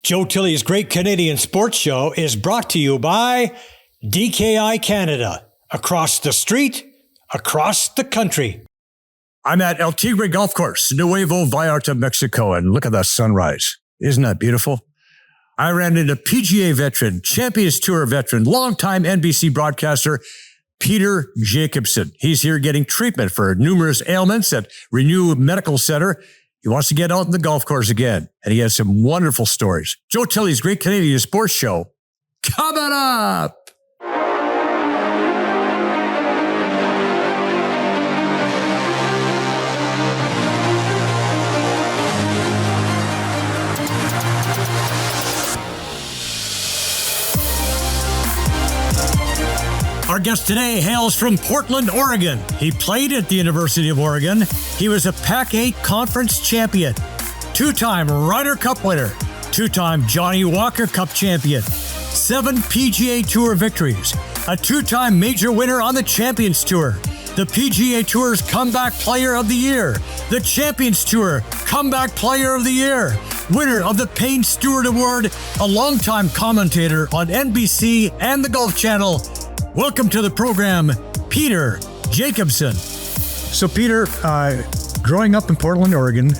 Joe Tilley's Great Canadian Sports Show is brought to you by DKI Canada. Across the street, across the country. I'm at El Tigre Golf Course, Nuevo Vallarta, Mexico, and look at that sunrise. Isn't that beautiful? I ran into PGA veteran, Champions Tour veteran, longtime NBC broadcaster, Peter Jacobsen. He's here getting treatment for numerous ailments at Renue Medical Centre. He wants to get out on the golf course again, and he has some wonderful stories. Joe Tilley's Great Canadian Sports Show coming up. Our guest today hails from Portland, Oregon. He played at the University of Oregon. He was a Pac-8 Conference champion, two-time Ryder Cup winner, two-time Johnny Walker Cup champion, 7 PGA Tour victories, a two-time major winner on the Champions Tour, the PGA Tour's Comeback Player of the Year, the Champions Tour Comeback Player of the Year, winner of the Payne Stewart Award, a longtime commentator on NBC and the Golf Channel. Welcome to the program, Peter Jacobsen. So, Peter, growing up in Portland, Oregon,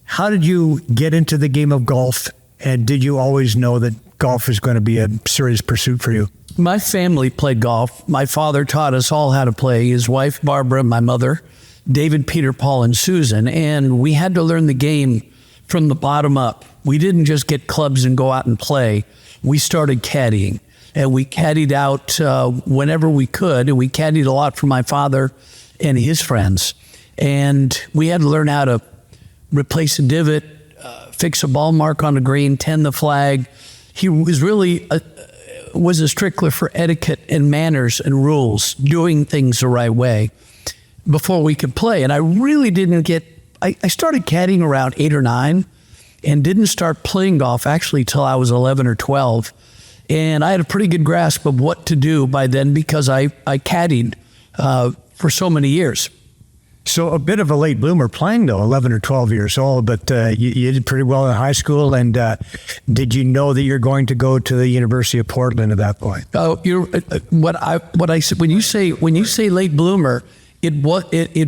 how did you get into the game of golf? And did you always know that golf was going to be a serious pursuit for you? My family played golf. My father taught us all how to play. His wife, Barbara, my mother, David, Peter, Paul, and Susan. And we had to learn the game from the bottom up. We didn't just get clubs and go out and play. We started caddying. And we caddied out whenever we could. And we caddied a lot for my father and his friends. And we had to learn how to replace a divot, fix a ball mark on the green, tend the flag. He was really was a stickler for etiquette and manners and rules, doing things the right way before we could play. And I really didn't I started caddying around 8 or 9 and didn't start playing golf actually till I was 11 or 12. And I had a pretty good grasp of what to do by then because I caddied for so many years. So a bit of a late bloomer playing, though, 11 or 12 years old, but you did pretty well in high school. And did you know that you're going to go to the University of Portland at that point? Oh, what I said when you say late bloomer, it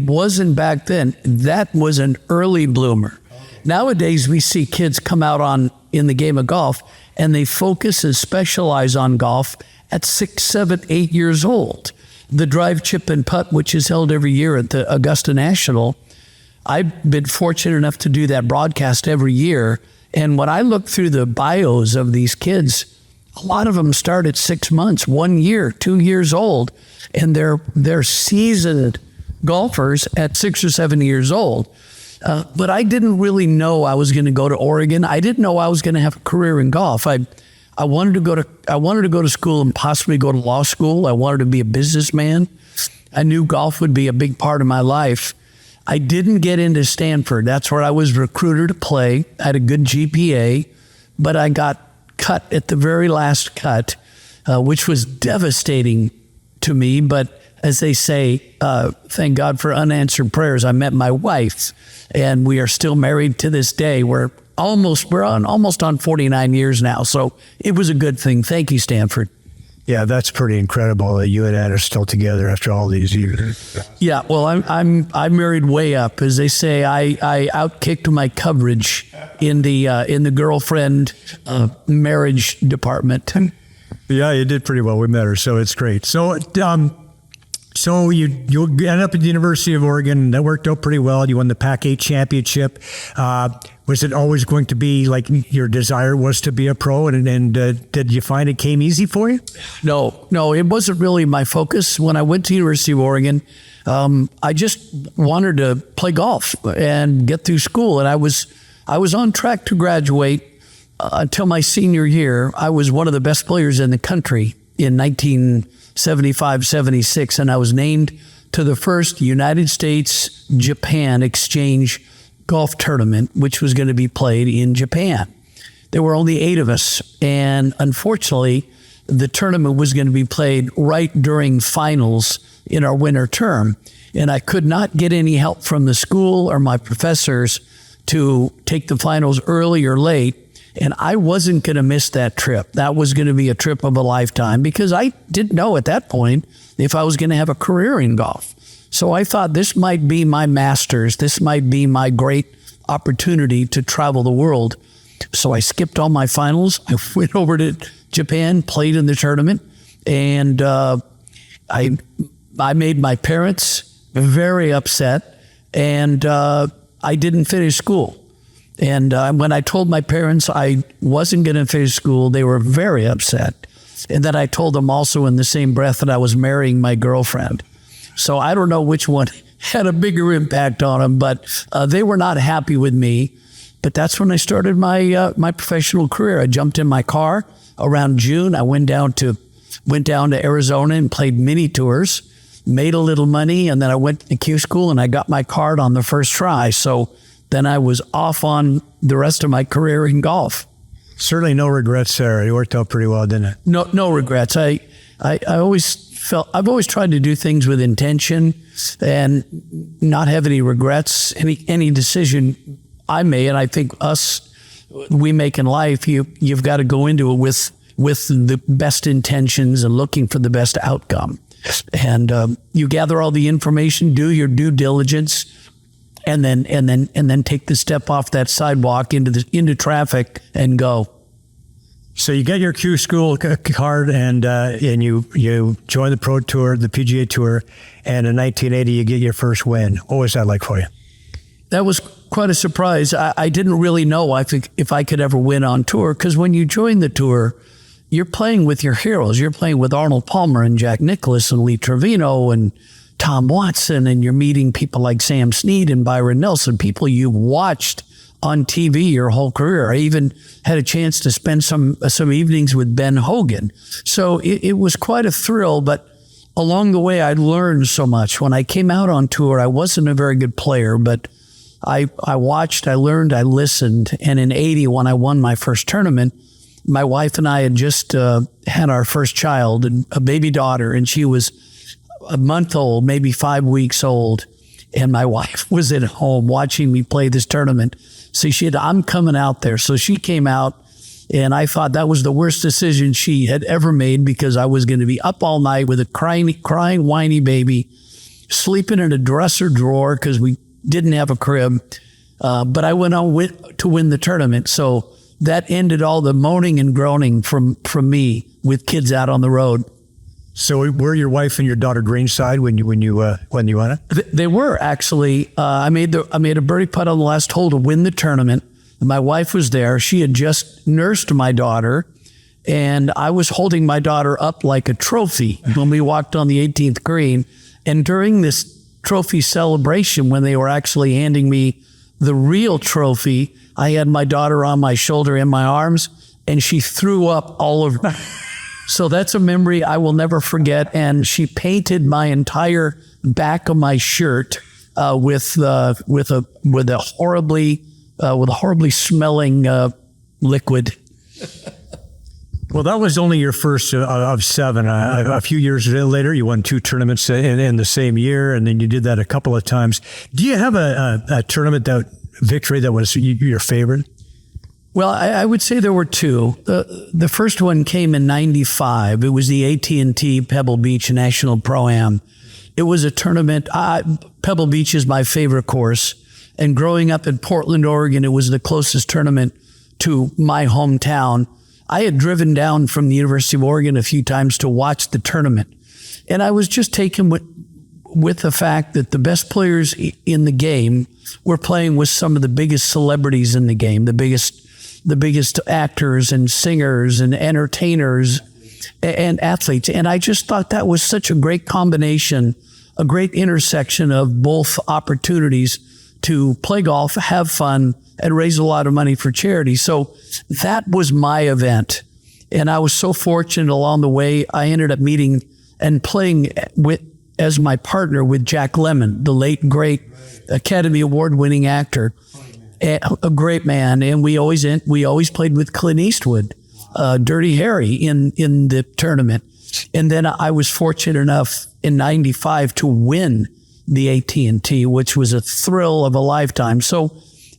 wasn't back then. That was an early bloomer. Nowadays, we see kids come out in the game of golf, and they focus and specialize on golf at 6, 7, 8 years old. The drive, chip, and putt, which is held every year at the Augusta National, I've been fortunate enough to do that broadcast every year. And when I look through the bios of these kids, a lot of them start at 6 months, 1 year, 2 years old, and they're seasoned golfers at 6 or 7 years old. But I didn't really know I was going to go to Oregon. I didn't know I was going to have a career in golf. I wanted to go to school and possibly go to law school. I wanted to be a businessman. I knew golf would be a big part of my life. I didn't get into Stanford. That's where I was recruited to play. I had a good GPA, but I got cut at the very last cut, which was devastating to me. But as they say, thank God for unanswered prayers. I met my wife, and we are still married to this day. We're almost on 49 years now, so it was a good thing. Thank you, Stanford. Yeah, that's pretty incredible that you and Ann are still together after all these years. Yeah, well, I'm married way up, as they say. I outkicked my coverage in the girlfriend marriage department. Yeah, you did pretty well. We met her, so it's great. So you ended up at the University of Oregon. That worked out pretty well. You won the Pac-8 championship. Was it always going to be like your desire was to be a pro? And did you find it came easy for you? No, it wasn't really my focus. When I went to the University of Oregon, I just wanted to play golf and get through school. And I was on track to graduate until my senior year. I was one of the best players in the country in 1975, 76, and I was named to the first United States-Japan exchange golf tournament, which was going to be played in Japan. There were only 8 of us, and unfortunately, the tournament was going to be played right during finals in our winter term, and I could not get any help from the school or my professors to take the finals early or late. And I wasn't going to miss that trip. That was going to be a trip of a lifetime because I didn't know at that point if I was going to have a career in golf. So I thought this might be my masters. This might be my great opportunity to travel the world. So I skipped all my finals. I went over to Japan, played in the tournament, and I made my parents very upset, and I didn't finish school. And when I told my parents I wasn't going to finish school, they were very upset. And then I told them also in the same breath that I was marrying my girlfriend. So I don't know which one had a bigger impact on them, but they were not happy with me. But that's when I started my professional career. I jumped in my car around June. I went down to Arizona and played mini tours, made a little money, and then I went to Q school and I got my card on the first try. So then I was off on the rest of my career in golf. Certainly no regrets there. It worked out pretty well, didn't it? No regrets. I've always tried to do things with intention and not have any regrets. Any decision I made, and I think we make in life, you've got to go into it with the best intentions and looking for the best outcome. And you gather all the information, do your due diligence, and then take the step off that sidewalk into traffic and go. So you get your Q school card and you join the Pro Tour, the PGA Tour, and in 1980 you get your first win. What was that like for you? That was quite a surprise. I didn't really know if I could ever win on tour, because when you join the tour, you're playing with your heroes. You're playing with Arnold Palmer and Jack Nicklaus and Lee Trevino and Tom Watson, and you're meeting people like Sam Snead and Byron Nelson, people you've watched on TV your whole career. I even had a chance to spend some evenings with Ben Hogan. So it was quite a thrill, but along the way, I learned so much. When I came out on tour, I wasn't a very good player, but I watched, I learned, I listened. And in 80, when I won my first tournament, my wife and I had just had our first child, a baby daughter, and she was a month old, maybe 5 weeks old. And my wife was at home watching me play this tournament. So she said, I'm coming out there. So she came out, and I thought that was the worst decision she had ever made, because I was going to be up all night with a crying, whiny baby, sleeping in a dresser drawer because we didn't have a crib. But I went on to win the tournament. So that ended all the moaning and groaning from me with kids out on the road. So were your wife and your daughter greenside when you won it? They were, actually. I made a birdie putt on the last hole to win the tournament. My wife was there. She had just nursed my daughter, and I was holding my daughter up like a trophy when we walked on the 18th green. And during this trophy celebration, when they were actually handing me the real trophy, I had my daughter on my shoulder and my arms, and she threw up all over. So that's a memory I will never forget. And she painted my entire back of my shirt with a horribly smelling liquid. Well, that was only your first of seven. A few years later, you won 2 tournaments in the same year, and then you did that a couple of times. Do you have a tournament victory that was your favorite? Well, I would say there were 2. The first one came in 95. It was the AT&T Pebble Beach National Pro-Am. It was a tournament. Pebble Beach is my favorite course. And growing up in Portland, Oregon, it was the closest tournament to my hometown. I had driven down from the University of Oregon a few times to watch the tournament. And I was just taken with the fact that the best players in the game were playing with some of the biggest celebrities in the game, the biggest actors and singers and entertainers and athletes. And I just thought that was such a great combination, a great intersection of both opportunities to play golf, have fun, and raise a lot of money for charity. So that was my event. And I was so fortunate along the way. I ended up meeting and playing as my partner with Jack Lemmon, the late, great Academy Award-winning actor. A great man, and we always played with Clint Eastwood, Dirty Harry in the tournament. And then I was fortunate enough in 95 to win the AT&T, which was a thrill of a lifetime. So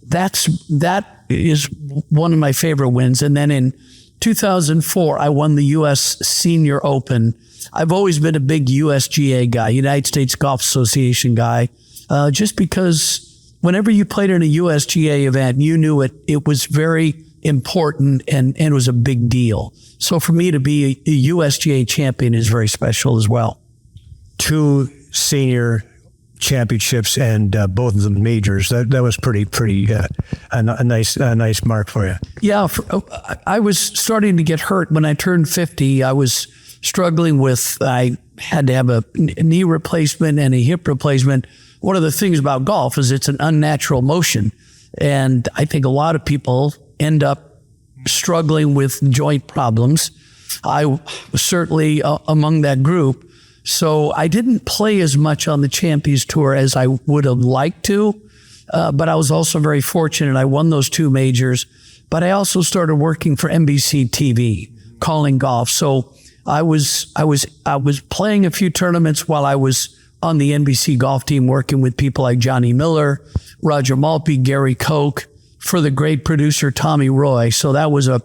that is one of my favorite wins. And then in 2004, I won the U.S. Senior Open. I've always been a big USGA guy, United States Golf Association guy, just because whenever you played in a USGA event, you knew it was very important and it was a big deal. So for me to be a USGA champion is very special as well. 2 senior championships and both of them majors. That was pretty a nice mark for you. Yeah, I was starting to get hurt when I turned 50. I was struggling with, I had to have a knee replacement and a hip replacement. One of the things about golf is it's an unnatural motion. And I think a lot of people end up struggling with joint problems. I was certainly among that group. So I didn't play as much on the Champions Tour as I would have liked to, but I was also very fortunate. I won those 2 majors, but I also started working for NBC TV, calling golf. So I was playing a few tournaments while I was on the NBC golf team, working with people like Johnny Miller, Roger Maltby, Gary Koch, for the great producer Tommy Roy. So that was a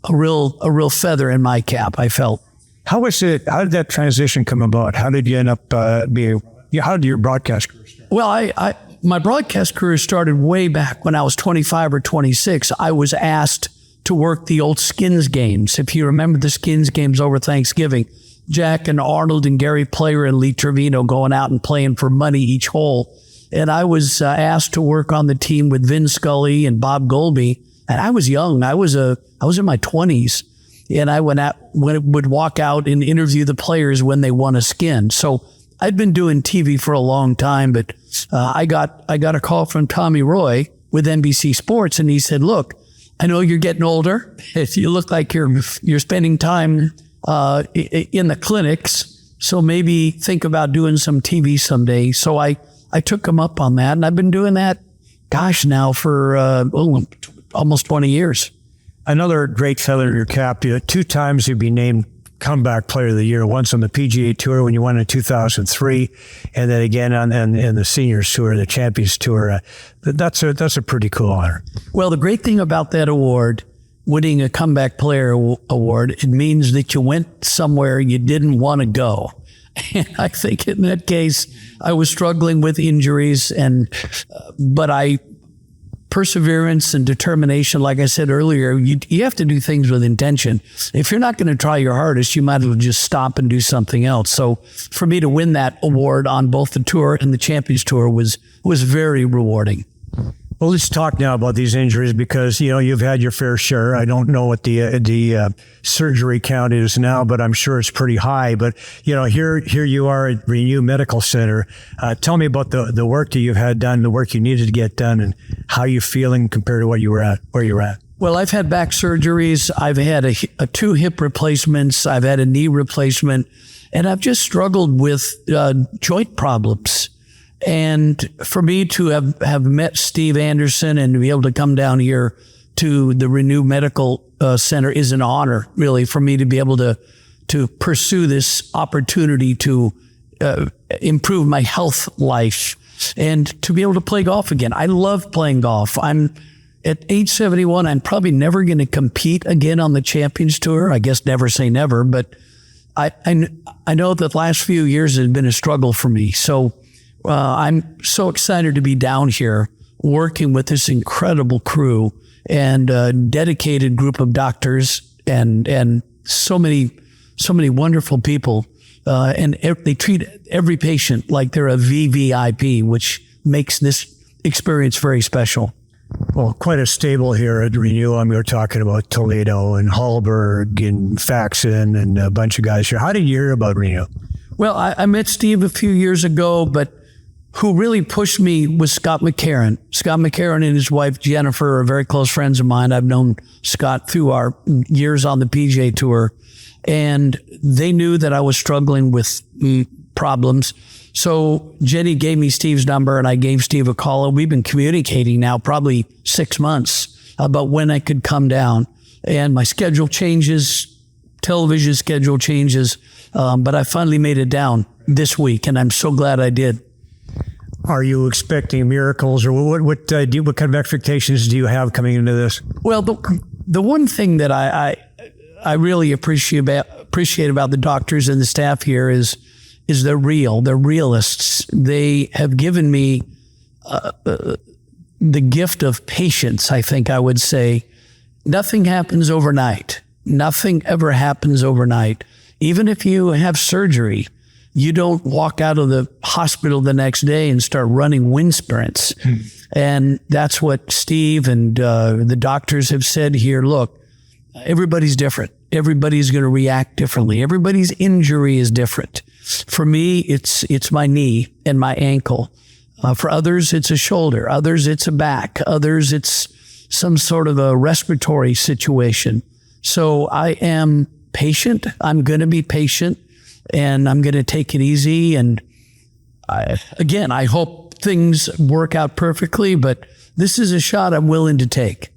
real feather in my cap, I felt. How did that transition come about? How did you end up how did your broadcast career start? Well, my broadcast career started way back when I was 25 or 26. I was asked to work the old Skins games. If you remember the Skins games over Thanksgiving, Jack and Arnold and Gary Player and Lee Trevino going out and playing for money each hole. And I was asked to work on the team with Vin Scully and Bob Goldby. And I was young. I was in my 20s. And I would walk out and interview the players when they won a skin. So I'd been doing TV for a long time, but I got a call from Tommy Roy with NBC Sports, and he said, "Look, I know you're getting older. You look like you're spending time in the clinics, so maybe think about doing some TV someday." So I took him up on that, and I've been doing that, now for almost 20 years. Another great feather in your cap. 2 times you'd be named Comeback Player of the Year. Once on the PGA Tour when you won in 2003, and then again in the Seniors Tour, the Champions Tour. That's a pretty cool honor. Well, the great thing about that award, winning a Comeback Player Award, it means that you went somewhere you didn't want to go. And I think in that case, I was struggling with injuries, but perseverance and determination, like I said earlier, you have to do things with intention. If you're not going to try your hardest, you might as well just stop and do something else. So for me to win that award on both the tour and the Champions Tour was very rewarding. Well, let's talk now about these injuries because, you've had your fair share. I don't know what the surgery count is now, but I'm sure it's pretty high. But, here you are at Renue Medical Centre. Tell me about the work that you've had done, the work you needed to get done, and how you're feeling compared to where you're at. Well, I've had back surgeries. I've had 2 hip replacements. I've had a knee replacement. And I've just struggled with joint problems. And for me to have met Steve Anderson and to be able to come down here to the Renue Medical Center is an honor, really, for me to be able to pursue this opportunity to improve my health life and to be able to play golf again. I love playing golf. I'm at age 71. I'm probably never going to compete again on the Champions Tour. I guess never say never, but I know that the last few years has been a struggle for me. So I'm so excited to be down here working with this incredible crew and a dedicated group of doctors and so many wonderful people. And they treat every patient like they're a VVIP, which makes this experience very special. Well, quite a stable here at Renue. We're talking about Toledo and Hallberg and Faxon and a bunch of guys here. How did you hear about Renue? Well, I met Steve a few years ago, but who really pushed me was Scott McCarron. Scott McCarron and his wife, Jennifer, are very close friends of mine. I've known Scott through our years on the PGA Tour, and they knew that I was struggling with problems. So Jenny gave me Steve's number, and I gave Steve a call, and we've been communicating now probably 6 months about when I could come down. And my schedule changes, television schedule changes, but I finally made it down this week, and I'm so glad I did. Are you expecting miracles, or what kind of expectations do you have coming into this? Well, the one thing that I really appreciate about the doctors and the staff here is they're real. They're realists. They have given me the gift of patience, I think I would say. Nothing happens overnight. Nothing ever happens overnight. Even if you have surgery, you don't walk out of the hospital the next day and start running wind sprints. And that's what Steve and the doctors have said here. Look, everybody's different. Everybody's going to react differently. Everybody's injury is different. For me, it's my knee and my ankle. For others, it's a shoulder. Others, it's a back. Others, it's some sort of a respiratory situation. So I am patient. I'm going to be patient, and I'm going to take it easy. And I hope things work out perfectly, but this is a shot I'm willing to take.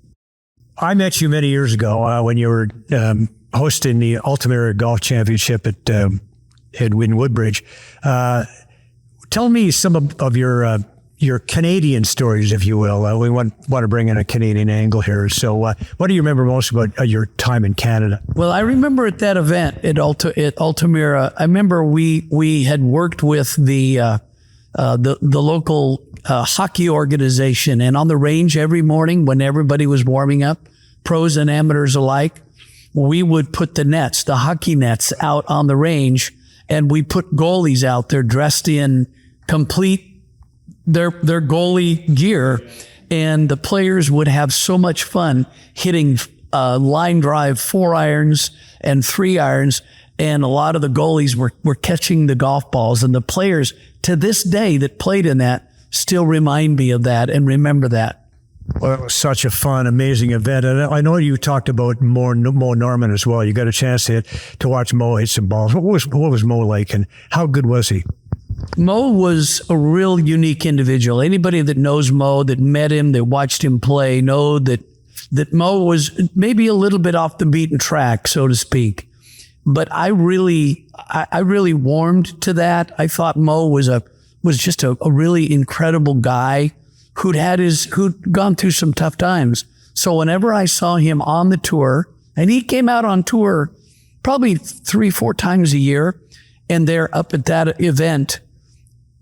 I met you many years ago when you were hosting the Ultimate Golf Championship at Woodbridge. Tell me some of your Canadian stories, if you will. We want to bring in a Canadian angle here. So what do you remember most about your time in Canada? Well, I remember at that event at Altamira, I remember we had worked with the local hockey organization, and on the range every morning when everybody was warming up, pros and amateurs alike, we would put the hockey nets out on the range, and we put goalies out there dressed in complete their goalie gear, and the players would have so much fun hitting line drive 4-irons and 3-irons, and a lot of the goalies were catching the golf balls, and the players to this day that played in that still remind me of that and remember that. Well, it was such a fun, amazing event. And I know you talked about Mo Norman as well. You got a chance to watch Mo hit some balls. What was Mo like, and how good was he? Mo was a real unique individual. Anybody that knows Mo, that met him, that watched him play, know that Mo was maybe a little bit off the beaten track, so to speak. But I really warmed to that. I thought Mo was just a really incredible guy who'd gone through some tough times. So whenever I saw him on the tour, and he came out on tour probably 3-4 times a year, and they're up at that event,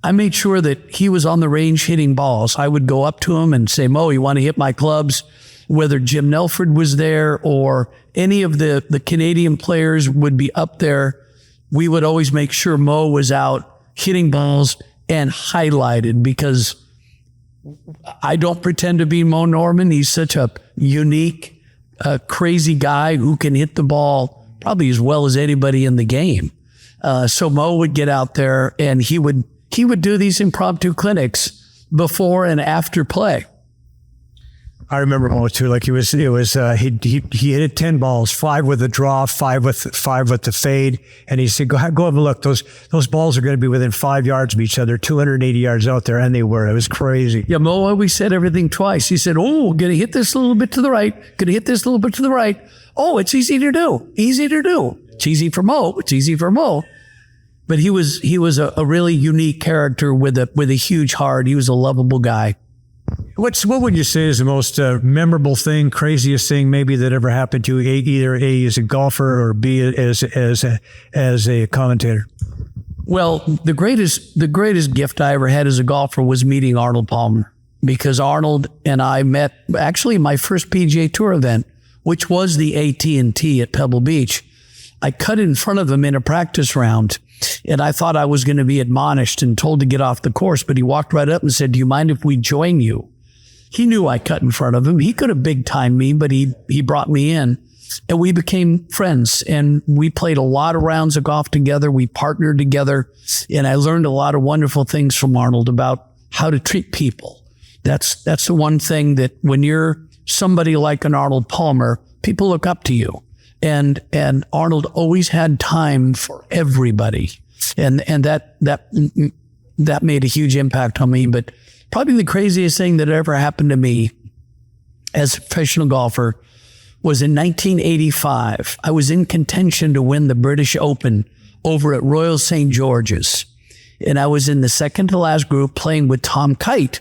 I made sure that he was on the range hitting balls. I would go up to him and say, Mo, you want to hit my clubs? Whether Jim Nelford was there or any of the Canadian players would be up there, we would always make sure Mo was out hitting balls and highlighted, because I don't pretend to be Mo Norman. He's such a unique, crazy guy who can hit the ball probably as well as anybody in the game. So Mo would get out there, and he would do these impromptu clinics before and after play. I remember Mo too. Like he hit 10 balls, 5 with the draw, 5 with the fade, and he said, "Go have a look. Those balls are going to be within 5 yards of each other, 280 yards out there," and they were. It was crazy. Yeah, Mo always said everything twice. He said, "Oh, gonna hit this a little bit to the right. Gonna hit this a little bit to the right. Oh, it's easy to do. Easy to do. It's easy for Mo. It's easy for Mo." But he was a really unique character with a huge heart. He was a lovable guy. What would you say is the most memorable thing, craziest thing maybe that ever happened to you, either A, as a golfer, or B, as a commentator? Well, the greatest gift I ever had as a golfer was meeting Arnold Palmer, because Arnold and I met actually my first PGA Tour event, which was the AT&T at Pebble Beach. I cut in front of him in a practice round, and I thought I was going to be admonished and told to get off the course, but he walked right up and said, "Do you mind if we join you?" He knew I cut in front of him. He could have big-timed me, but he brought me in, and we became friends, and we played a lot of rounds of golf together. We partnered together, and I learned a lot of wonderful things from Arnold about how to treat people. That's the one thing that when you're somebody like an Arnold Palmer, people look up to you. And Arnold always had time for everybody. And that made a huge impact on me. But probably the craziest thing that ever happened to me as a professional golfer was in 1985. I was in contention to win the British Open over at Royal St. George's. and I was in the second to last group playing with Tom Kite.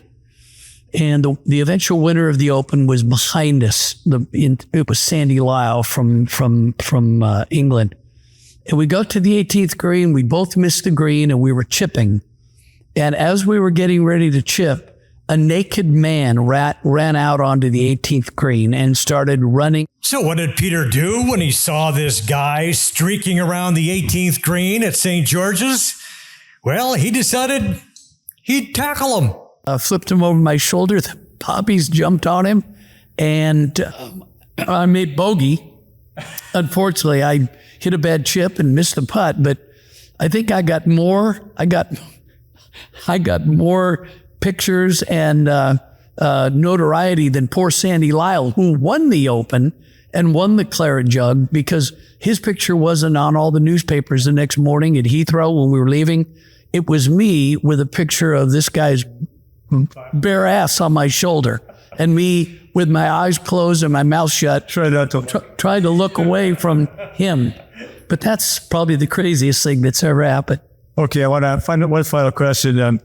And the eventual winner of the Open was behind us. It was Sandy Lyle from England. And we got to the 18th green. We both missed the green, and we were chipping. And as we were getting ready to chip, a naked man ran out onto the 18th green and started running. So what did Peter do when he saw this guy streaking around the 18th green at St. George's? Well, he decided he'd tackle him. Flipped him over my shoulder. The poppies jumped on him, and I made bogey. Unfortunately, I hit a bad chip and missed the putt, but I think I got more pictures and notoriety than poor Sandy Lyle, who won the Open and won the Claret Jug, because his picture wasn't on all the newspapers the next morning at Heathrow when we were leaving. It was me with a picture of this guy's bare ass on my shoulder, and me with my eyes closed and my mouth shut, trying to look away from him. But that's probably the craziest thing that's ever happened. Okay, I want to find out one final question.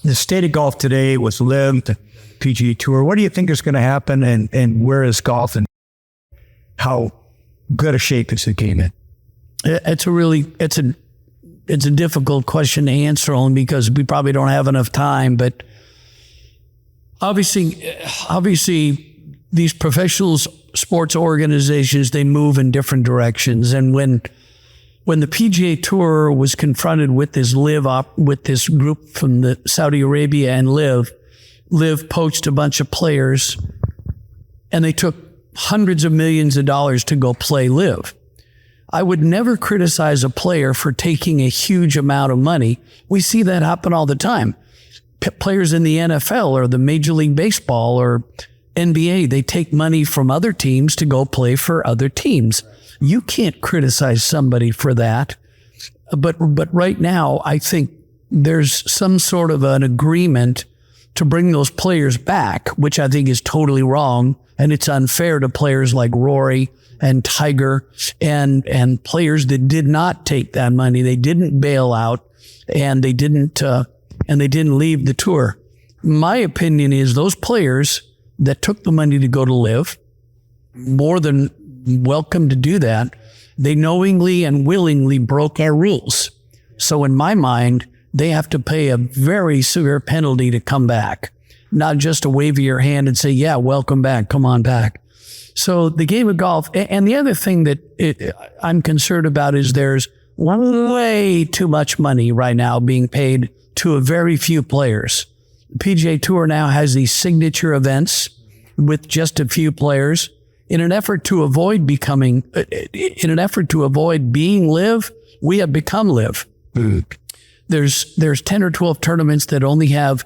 The state of golf today with LIV, the PGA Tour, what do you think is going to happen, and where is golf, and how good a shape is the game in? It's a difficult question to answer, only because we probably don't have enough time, but Obviously, these professional sports organizations, they move in different directions. And when the PGA Tour was confronted with this with this group from the Saudi Arabia and LIV poached a bunch of players, and they took hundreds of millions of dollars to go play LIV. I would never criticize a player for taking a huge amount of money. We see that happen all the time. Players in the NFL or the Major League Baseball or NBA, they take money from other teams to go play for other teams. You can't criticize somebody for that. But right now, I think there's some sort of an agreement to bring those players back, which I think is totally wrong. And it's unfair to players like Rory and Tiger and players that did not take that money. They didn't bail out, and they didn't leave the tour. My opinion is those players that took the money to go to LIV, more than welcome to do that. They knowingly and willingly broke our rules. So in my mind, they have to pay a very severe penalty to come back, not just a wave of your hand and say, yeah, welcome back, come on back. So the game of golf, and the other thing that I'm concerned about is there's way too much money right now being paid to a very few players. The PGA Tour now has these signature events with just a few players in an effort to avoid being LIV. We have become LIV. There's 10 or 12 tournaments that only have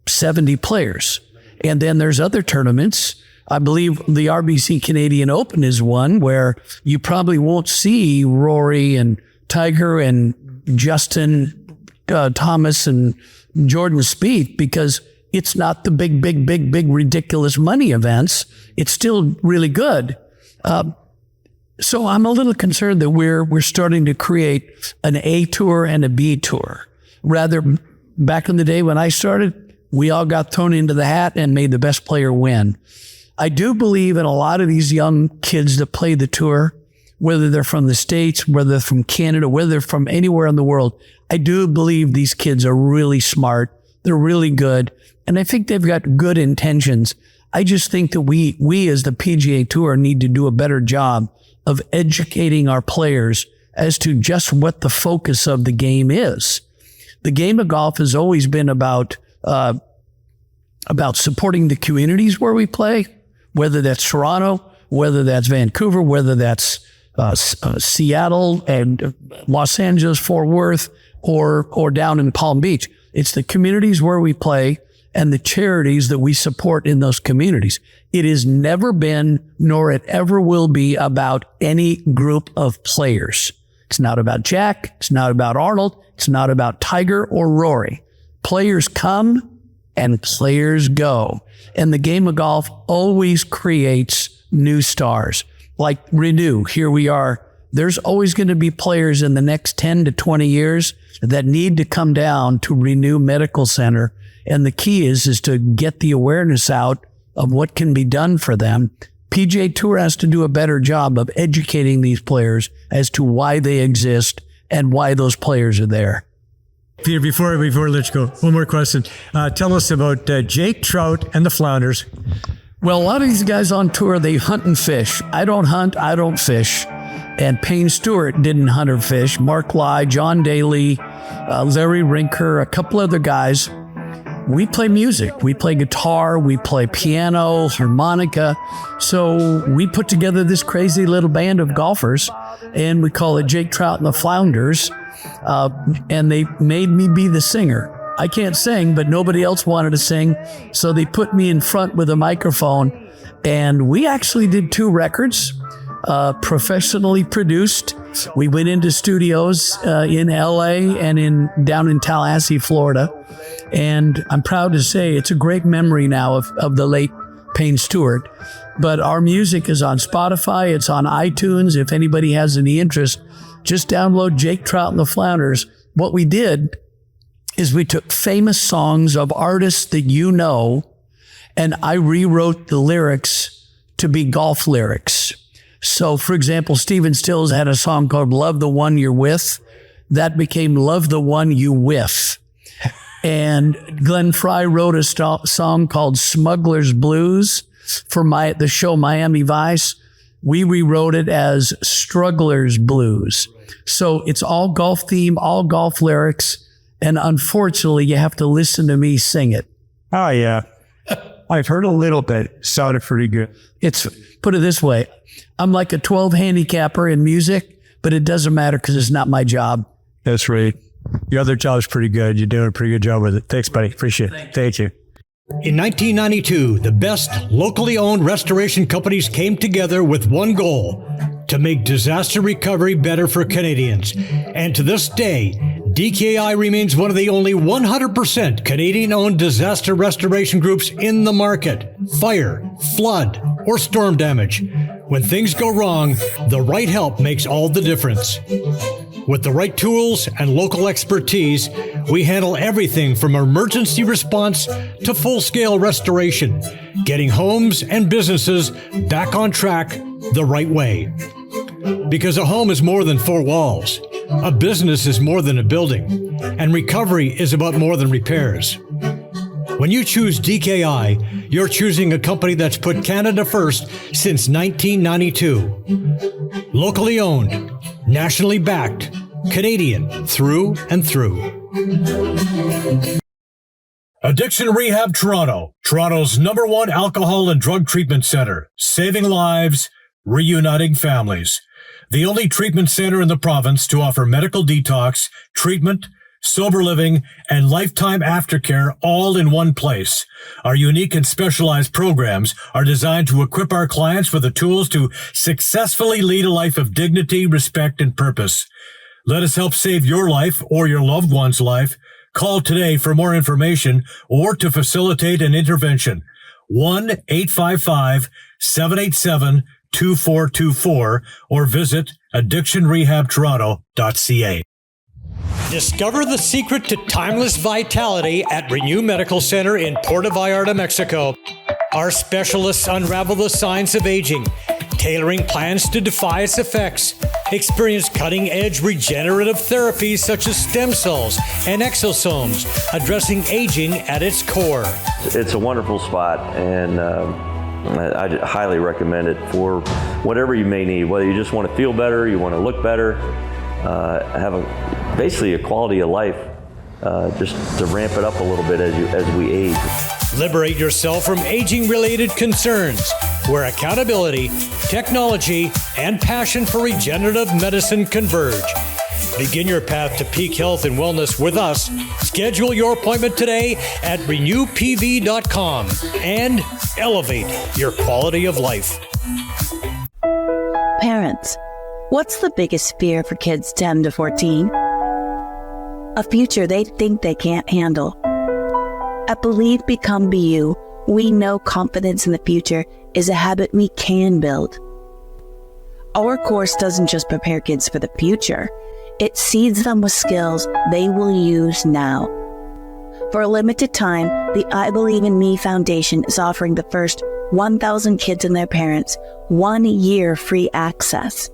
70 players. And then there's other tournaments. I believe the RBC Canadian Open is one where you probably won't see Rory and Tiger and Justin Thomas and Jordan Spieth, because it's not the big, ridiculous money events. It's still really good. So I'm a little concerned that we're starting to create an A tour and a B tour. Rather, back in the day when I started, we all got thrown into the hat and made the best player win. I do believe in a lot of these young kids that play the tour, whether they're from the States, whether they're from Canada, whether they're from anywhere in the world. I do believe these kids are really smart. They're really good. And I think they've got good intentions. I just think that we as the PGA Tour need to do a better job of educating our players as to just what the focus of the game is. The game of golf has always been about supporting the communities where we play, whether that's Toronto, whether that's Vancouver, whether that's Seattle and Los Angeles, Fort Worth, or down in Palm Beach. It's the communities where we play and the charities that we support in those communities. It has never been, nor it ever will be, about any group of players. It's not about Jack. It's not about Arnold. It's not about Tiger or Rory. Players come and players go. And the game of golf always creates new stars. Like Renue, here we are there's always going to be players in the next 10 to 20 years that need to come down to Renue Medical Centre. And the key is to get the awareness out of what can be done for them. PGA Tour has to do a better job of educating these players as to why they exist and why those players are there. Peter, before we let you go, one more question. Tell us about Jake Trout and the Flounders. Well, a lot of these guys on tour, they hunt and fish. I don't hunt, I don't fish. And Payne Stewart didn't hunt or fish. Mark Lai, John Daly, Larry Rinker, a couple other guys. We play music. We play guitar. We play piano, harmonica. So we put together this crazy little band of golfers, and we call it Jake Trout and the Flounders. And they made me be the singer. I can't sing, but nobody else wanted to sing. So they put me in front with a microphone. And we actually did 2 records, professionally produced. We went into studios in LA and down in Tallahassee, Florida. And I'm proud to say it's a great memory now of the late Payne Stewart. But our music is on Spotify. It's on iTunes. If anybody has any interest, just download Jake Trout and the Flounders. What we did is we took famous songs of artists that you know, and I rewrote the lyrics to be golf lyrics. So, for example, Stephen Stills had a song called Love the One You're With. That became Love the One You Whiff. And Glenn Fry wrote a song called Smuggler's Blues for the show Miami Vice. We rewrote it as Struggler's Blues. So it's all golf theme, all golf lyrics. And unfortunately, you have to listen to me sing it. Oh, yeah. I've heard a little bit. Sounded pretty good. Put it this way. I'm like a 12 handicapper in music, but it doesn't matter because it's not my job. That's right. Your other job's pretty good. You're doing a pretty good job with it. Thanks, buddy. Appreciate it. Thank you. In 1992, the best locally owned restoration companies came together with one goal: to make disaster recovery better for Canadians. And to this day, DKI remains one of the only 100% Canadian-owned disaster restoration groups in the market. Fire, flood, or storm damage. When things go wrong, the right help makes all the difference. With the right tools and local expertise, we handle everything from emergency response to full-scale restoration, getting homes and businesses back on track the right way. Because a home is more than 4 walls. A business is more than a building, and recovery is about more than repairs. When you choose DKI, you're choosing a company that's put Canada first since 1992. Locally owned, nationally backed, Canadian through and through. Addiction Rehab Toronto, Toronto's #1 alcohol and drug treatment center, saving lives, reuniting families. The only treatment center in the province to offer medical detox, treatment, sober living, and lifetime aftercare all in one place. Our unique and specialized programs are designed to equip our clients with the tools to successfully lead a life of dignity, respect, and purpose. Let us help save your life or your loved one's life. Call today for more information or to facilitate an intervention. 1-855-787-2424 or visit addictionrehabtoronto.ca. Discover the secret to timeless vitality at Renue Medical Centre in Puerto Vallarta, Mexico. Our specialists unravel the science of aging, tailoring plans to defy its effects. Experience cutting-edge regenerative therapies such as stem cells and exosomes, addressing aging at its core. It's a wonderful spot, and I highly recommend it for whatever you may need, whether you just want to feel better, you want to look better, have basically a quality of life, just to ramp it up a little bit as we age. Liberate yourself from aging-related concerns, where accountability, technology, and passion for regenerative medicine converge. Begin your path to peak health and wellness with us. Schedule your appointment today at renewpv.com and elevate your quality of life. Parents, what's the biggest fear for kids 10 to 14? A future they think they can't handle. At Believe, Become, Be You, we know confidence in the future is a habit we can build. Our course doesn't just prepare kids for the future, it seeds them with skills they will use now. For a limited time, the I Believe in Me Foundation is offering the first 1,000 kids and their parents 1 year free access.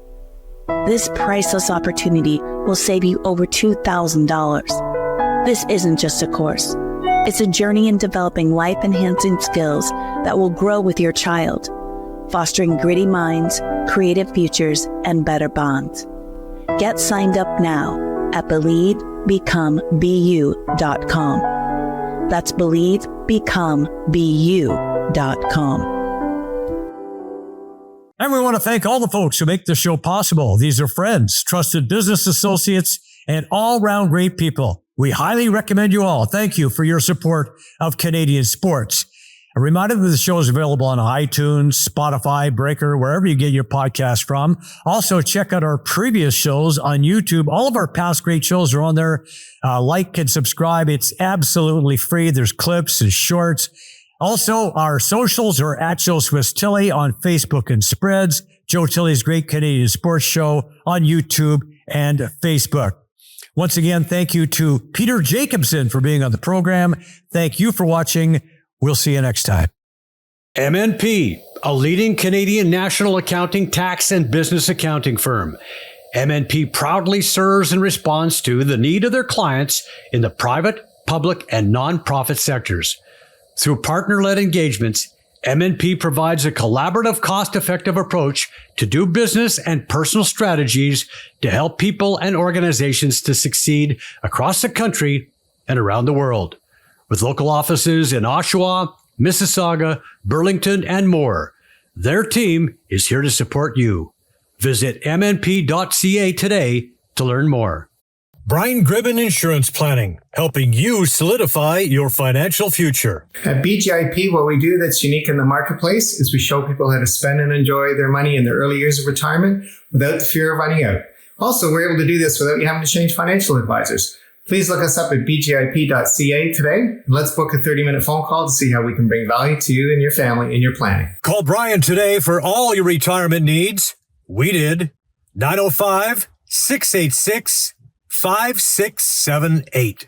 This priceless opportunity will save you over $2,000. This isn't just a course. It's a journey in developing life-enhancing skills that will grow with your child, fostering gritty minds, creative futures, and better bonds. Get signed up now at believebecomebu.com. That's believebecomebu.com. And we want to thank all the folks who make this show possible. These are friends, trusted business associates, and all-round great people. We highly recommend you all. Thank you for your support of Canadian sports. A reminder that the show is available on iTunes, Spotify, Breaker, wherever you get your podcast from. Also, check out our previous shows on YouTube. All of our past great shows are on there. Like and subscribe. It's absolutely free. There's clips and shorts. Also, our socials are at Joe Swiss Tilley on Facebook and Spreads, Joe Tilley's Great Canadian Sports Show on YouTube and Facebook. Once again, thank you to Peter Jacobsen for being on the program. Thank you for watching. We'll see you next time. MNP, a leading Canadian national accounting, tax, and business accounting firm. MNP proudly serves and responds to the need of their clients in the private, public, and nonprofit sectors. Through partner-led engagements, MNP provides a collaborative, cost-effective approach to do business and personal strategies to help people and organizations to succeed across the country and around the world. With local offices in Oshawa, Mississauga, Burlington, and more, their team is here to support you. Visit mnp.ca today to learn more. Brian Gribben Insurance Planning, helping you solidify your financial future. At BGIP, what we do that's unique in the marketplace is we show people how to spend and enjoy their money in their early years of retirement without the fear of running out. Also, we're able to do this without you having to change financial advisors. Please look us up at bgip.ca today, and let's book a 30-minute phone call to see how we can bring value to you and your family in your planning. Call Brian today for all your retirement needs. We did. 905-686-5678.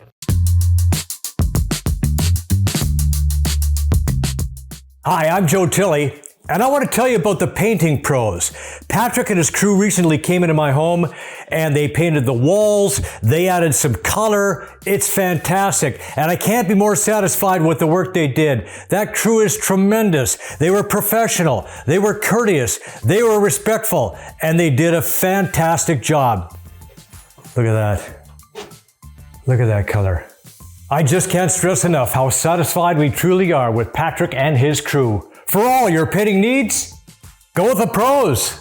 Hi, I'm Joe Tilley, and I want to tell you about the painting pros. Patrick and his crew recently came into my home and they painted the walls. They added some color. It's fantastic. And I can't be more satisfied with the work they did. That crew is tremendous. They were professional. They were courteous. They were respectful. And they did a fantastic job. Look at that. Look at that color. I just can't stress enough how satisfied we truly are with Patrick and his crew. For all your painting needs, go with the pros.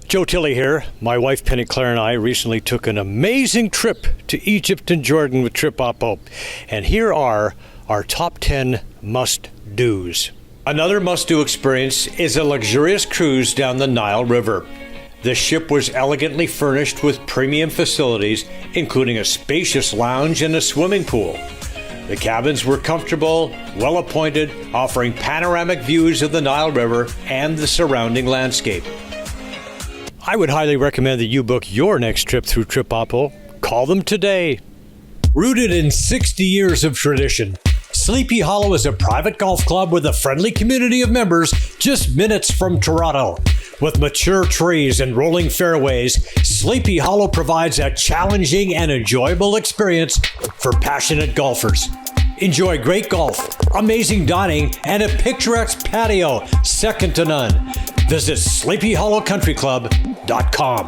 Joe Tilley here. My wife Penny Claire and I recently took an amazing trip to Egypt and Jordan with Trip Oppo. And here are our top 10 must-dos. Another must-do experience is a luxurious cruise down the Nile River. The ship was elegantly furnished with premium facilities, including a spacious lounge and a swimming pool. The cabins were comfortable, well-appointed, offering panoramic views of the Nile River and the surrounding landscape. I would highly recommend that you book your next trip through Trip Oppo. Call them today. Rooted in 60 years of tradition, Sleepy Hollow is a private golf club with a friendly community of members just minutes from Toronto. With mature trees and rolling fairways, Sleepy Hollow provides a challenging and enjoyable experience for passionate golfers. Enjoy great golf, amazing dining, and a picturesque patio second to none. Visit sleepyhollowcountryclub.com.